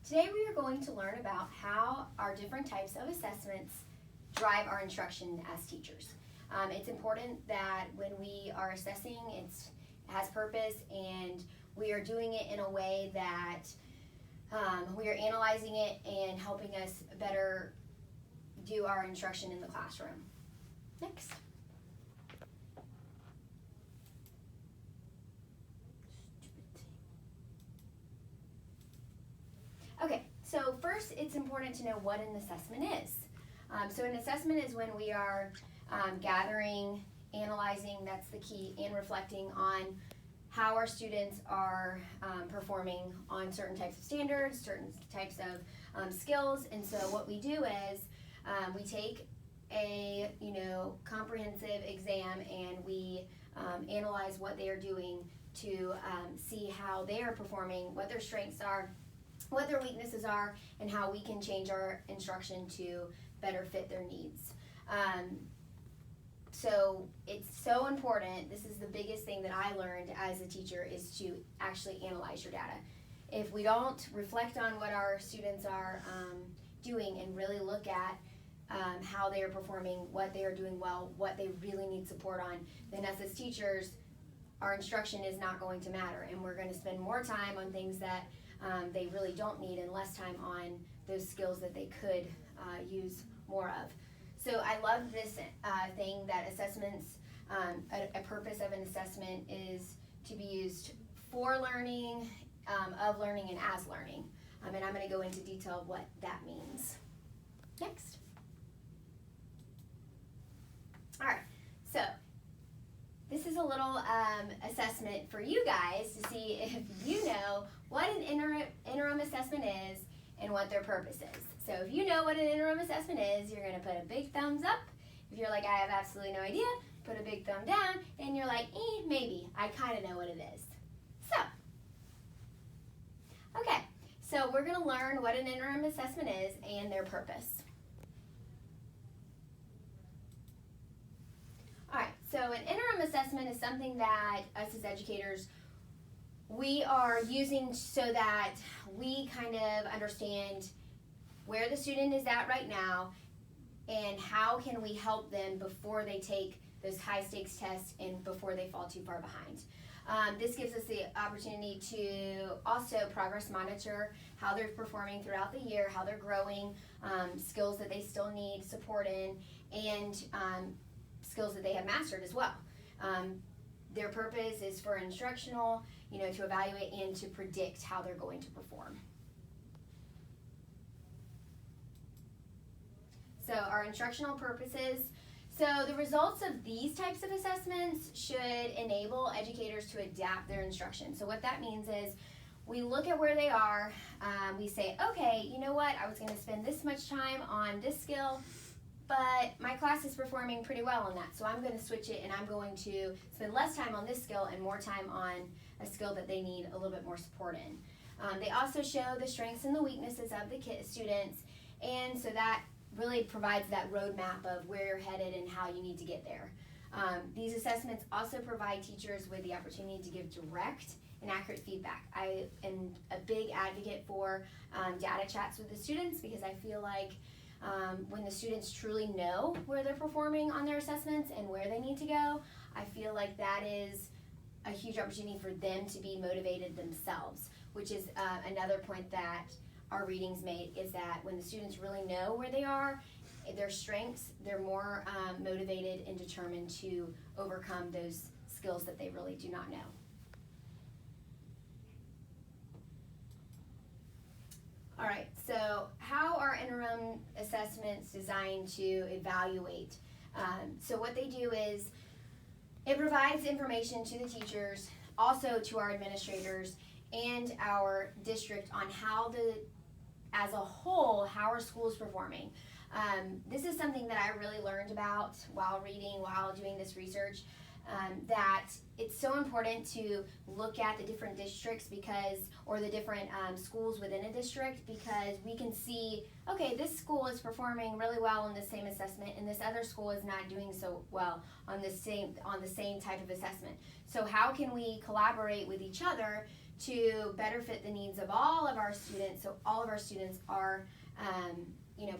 Today we are going to learn about how our different types of assessments drive our instruction as teachers. It's important that when we are assessing, it has purpose and we are doing it in a way that we are analyzing it and helping us better do our instruction in the classroom. Next. Okay, so first it's important to know what an assessment is. So an assessment is when we are gathering, analyzing, that's the key, and reflecting on how our students are performing on certain types of standards, certain types of skills. And so what we do is we take a comprehensive exam and we analyze what they are doing to see how they are performing, what their strengths are, what their weaknesses are, and how we can change our instruction to better fit their needs. So it's so important, this is the biggest thing that I learned as a teacher, is to actually analyze your data. If we don't reflect on what our students are doing and really look at how they are performing, what they are doing well, what they really need support on, then us as teachers, our instruction is not going to matter, and we're going to spend more time on things that they really don't need and less time on those skills that they could use more of. So I love this thing that assessments, a purpose of an assessment is to be used for learning, of learning, and as learning. And I'm going to go into detail of what that means. Next. All right, so this is a little assessment for you guys to see if you know what an interim assessment is and what their purpose is. So if you know what an interim assessment is, you're going to put a big thumbs up. If you're like, I have absolutely no idea, put a big thumb down. And you're like, maybe, I kind of know what it is. So, okay, so we're going to learn what an interim assessment is and their purpose. All right, so an interim assessment is something that us as educators, we are using so that we kind of understand where the student is at right now and how can we help them before they take those high stakes tests and before they fall too far behind. This gives us the opportunity to also progress monitor how they're performing throughout the year, how they're growing, skills that they still need support in, and skills that they have mastered as well. Their purpose is for instructional, to evaluate and to predict how they're going to perform. So our instructional purposes. So the results of these types of assessments should enable educators to adapt their instruction. So what that means is we look at where they are, we say, okay, you know what, I was going to spend this much time on this skill, but my class is performing pretty well on that, so I'm going to switch it and I'm going to spend less time on this skill and more time on a skill that they need a little bit more support in. They also show the strengths and the weaknesses of the students, and so that really provides that roadmap of where you're headed and how you need to get there. These assessments also provide teachers with the opportunity to give direct and accurate feedback. I am a big advocate for data chats with the students because I feel like when the students truly know where they're performing on their assessments and where they need to go, I feel like that is a huge opportunity for them to be motivated themselves, which is another point that our readings made, is that when the students really know where they are, their strengths, they're more motivated and determined to overcome those skills that they really do not know. All right, so how are interim assessments designed to evaluate? So what they do is it provides information to the teachers, also to our administrators and our district on how as a whole, how our school is performing. This is something that I really learned about while reading, while doing this research, that it's so important to look at the different districts or the different schools within a district, because we can see, okay, this school is performing really well on the same assessment and this other school is not doing so well on the same type of assessment. So how can we collaborate with each other to better fit the needs of all of our students, so all of our students are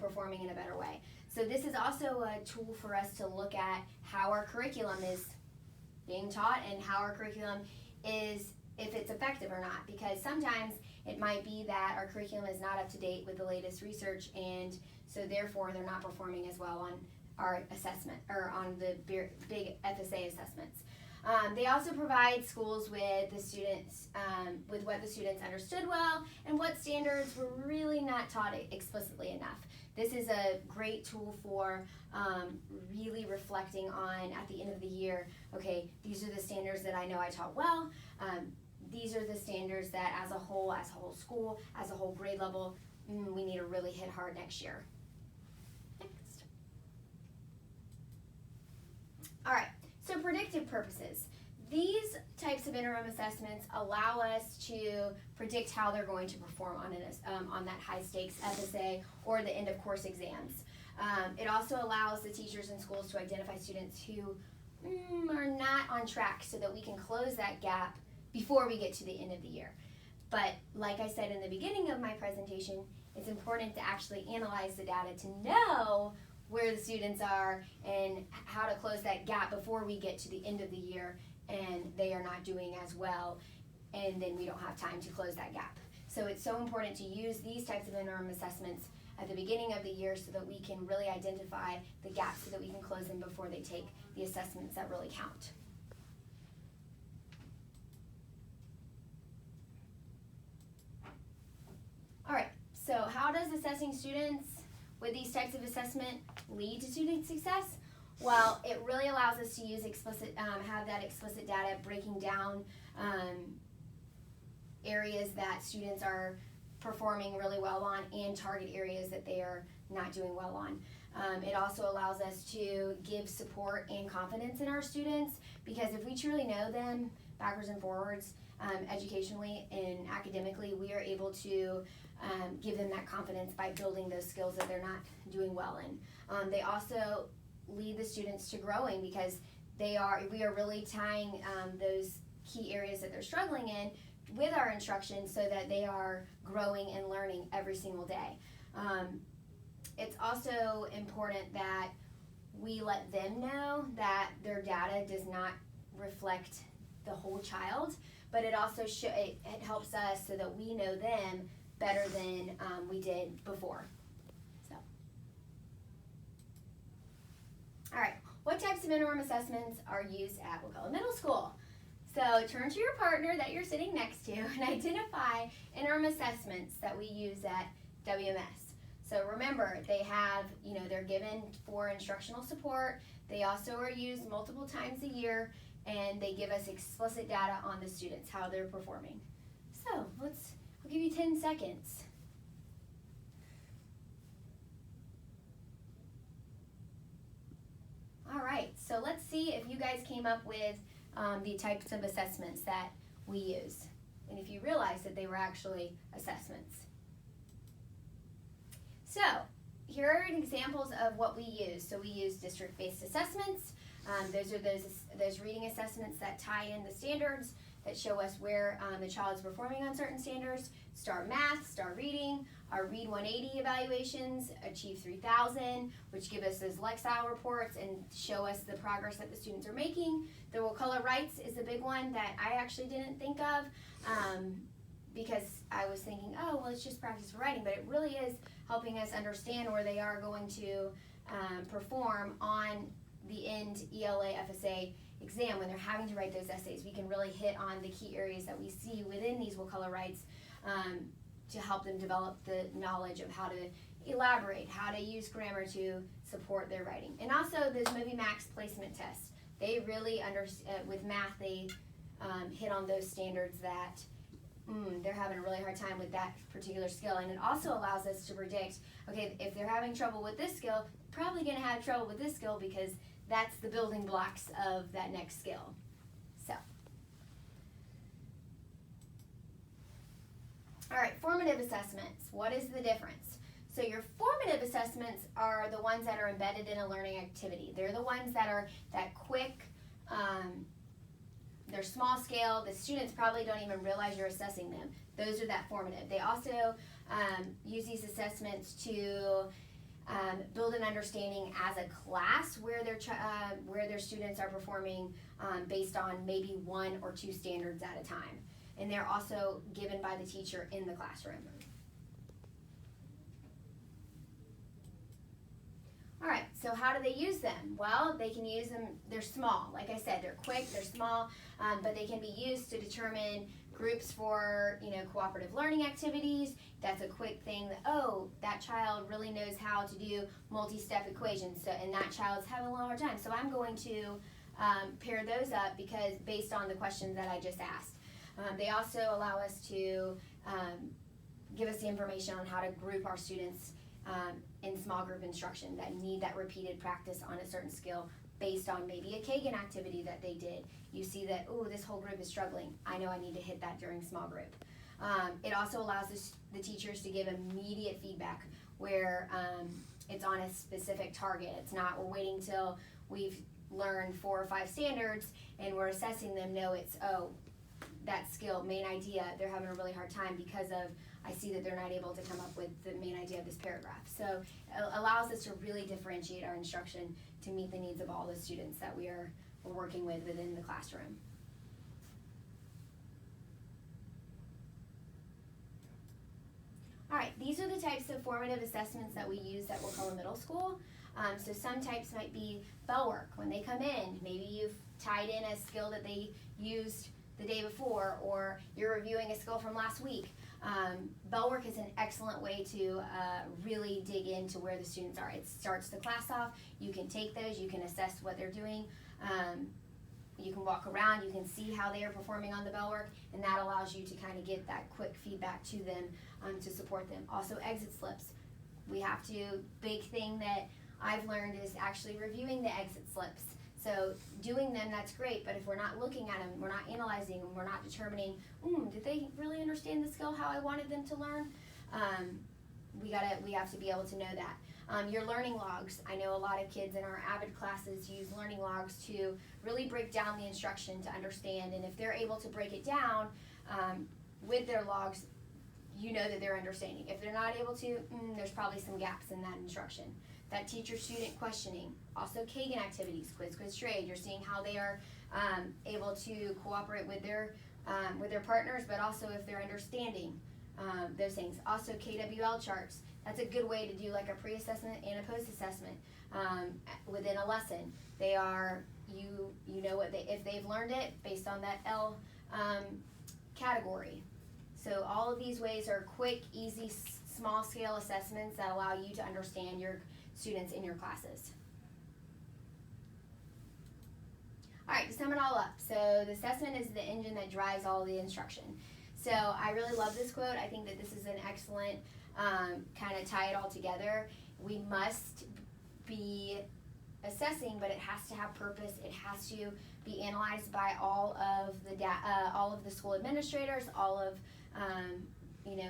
performing in a better way. So this is also a tool for us to look at how our curriculum is being taught and how our curriculum is, if it's effective or not, because sometimes it might be that our curriculum is not up to date with the latest research, and so therefore they're not performing as well on our assessment or on the big FSA assessments. They also provide schools with the students, with what the students understood well and what standards were really not taught explicitly enough. This is a great tool for really reflecting on, at the end of the year, okay, these are the standards that I know I taught well. These are the standards that as a whole school, as a whole grade level, we need to really hit hard next year. Next. All right, so predictive purposes. These types of interim assessments allow us to predict how they're going to perform on that high stakes FSA or the end of course exams. It also allows the teachers and schools to identify students who are not on track so that we can close that gap before we get to the end of the year. But like I said in the beginning of my presentation, it's important to actually analyze the data to know where the students are and how to close that gap before we get to the end of the year and they are not doing as well, and then we don't have time to close that gap. So it's so important to use these types of interim assessments at the beginning of the year so that we can really identify the gaps so that we can close them before they take the assessments that really count. All right, so how does assessing students with these types of assessment lead to student success? Well, it really allows us to use have that explicit data breaking down areas that students are performing really well on and target areas that they are not doing well on. It also allows us to give support and confidence in our students, because if we truly know them backwards and forwards, educationally and academically, we are able to give them that confidence by building those skills that they're not doing well in. They also lead the students to growing, because we are really tying those key areas that they're struggling in with our instruction so that they are growing and learning every single day. It's also important that we let them know that their data does not reflect the whole child, but it also it helps us so that we know them better than we did before. So, all right, what types of interim assessments are used at Wakulla Middle School? So turn to your partner that you're sitting next to and identify interim assessments that we use at WMS. So remember, they have, they're given for instructional support. They also are used multiple times a year, and they give us explicit data on the students, how they're performing. So I'll give you 10 seconds. All right, so let's see if you guys came up with the types of assessments that we use, and if you realize that they were actually assessments. So here are examples of what we use. So we use district-based assessments. Those are those reading assessments that tie in the standards that show us where the child is performing on certain standards. STAR Math, STAR Reading, our Read 180 evaluations, Achieve 3000, which give us those Lexile reports and show us the progress that the students are making. The Wakulla Writes is a big one that I actually didn't think of because I was thinking, oh, well, it's just practice for writing, but it really is helping us understand where they are going to perform on the end ELA FSA exam when they're having to write those essays. We can really hit on the key areas that we see within these Wakulla Writes to help them develop the knowledge of how to elaborate, how to use grammar to support their writing. And also those Movie Max placement tests. They really, with math, they hit on those standards that they're having a really hard time with that particular skill. And it also allows us to predict, okay, if they're having trouble with this skill, probably going to have trouble with this skill because that's the building blocks of that next skill. So, all right, formative assessments. What is the difference? So your formative assessments are the ones that are embedded in a learning activity. They're the ones that are that quick they're small scale. The students probably don't even realize you're assessing them. Those are that formative. They also use these assessments to build an understanding as a class where their students are performing based on maybe 1 or 2 standards at a time. And they're also given by the teacher in the classroom. All right, so how do they use them? Well, they can use them, they're small. Like I said, they're quick, they're small, but they can be used to determine groups for, cooperative learning activities. That's a quick thing that, oh, that child really knows how to do multi-step equations, so, and that child's having a hard time. So I'm going to pair those up because based on the questions that I just asked. They also allow us to give us the information on how to group our students in small group instruction that need that repeated practice on a certain skill based on maybe a Kagan activity that they did. You see that, oh, this whole group is struggling. I know I need to hit that during small group. It also allows the teachers to give immediate feedback where it's on a specific target. It's not we're waiting till we've learned 4 or 5 standards and we're assessing them. No, it's, oh, that skill, main idea, they're having a really hard time because of, I see that they're not able to come up with the main idea of this paragraph. So it allows us to really differentiate our instruction to meet the needs of all the students that we're working with within the classroom. All right, these are the types of formative assessments that we use at Wakulla Middle School. So some types might be bell work. When they come in, maybe you've tied in a skill that they used the day before, or you're reviewing a skill from last week. Bell work is an excellent way to really dig into where the students are. It starts the class off. You can take those, you can assess what they're doing. You can walk around, you can see how they are performing on the bell work, and that allows you to kind of get that quick feedback to them to support them. Also exit slips. We have to, big thing that I've learned is actually reviewing the exit slips. So doing them, that's great, but if we're not looking at them, we're not analyzing them, we're not determining, did they really understand the skill how I wanted them to learn? We have to be able to know that. Your learning logs. I know a lot of kids in our AVID classes use learning logs to really break down the instruction to understand, and if they're able to break it down with their logs, you know that they're understanding. If they're not able to, there's probably some gaps in that instruction. That teacher-student questioning. Also Kagan activities, quiz, trade. You're seeing how they are able to cooperate with their partners, but also if they're understanding those things. Also KWL charts. That's a good way to do like a pre-assessment and a post-assessment within a lesson. They are, you know what if they've learned it based on that L category. So all of these ways are quick, easy, small-scale assessments that allow you to understand your students in your classes. All right, to sum it all up. So the assessment is the engine that drives all of the instruction. So I really love this quote. I think that this is an excellent kind of tie it all together. We must be assessing, but it has to have purpose. It has to be analyzed by all of the school administrators, all of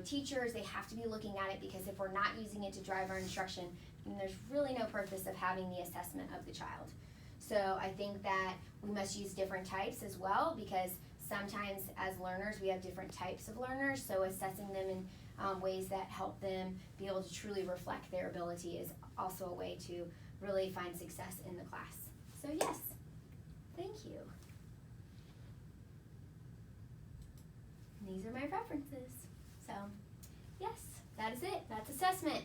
teachers. They have to be looking at it because if we're not using it to drive our instruction, then there's really no purpose of having the assessment of the child. So I think that we must use different types as well because sometimes as learners we have different types of learners, so assessing them in ways that help them be able to truly reflect their ability is also a way to really find success in the class. So yes, thank you. And these are my references. So yes, that is it. That's assessment.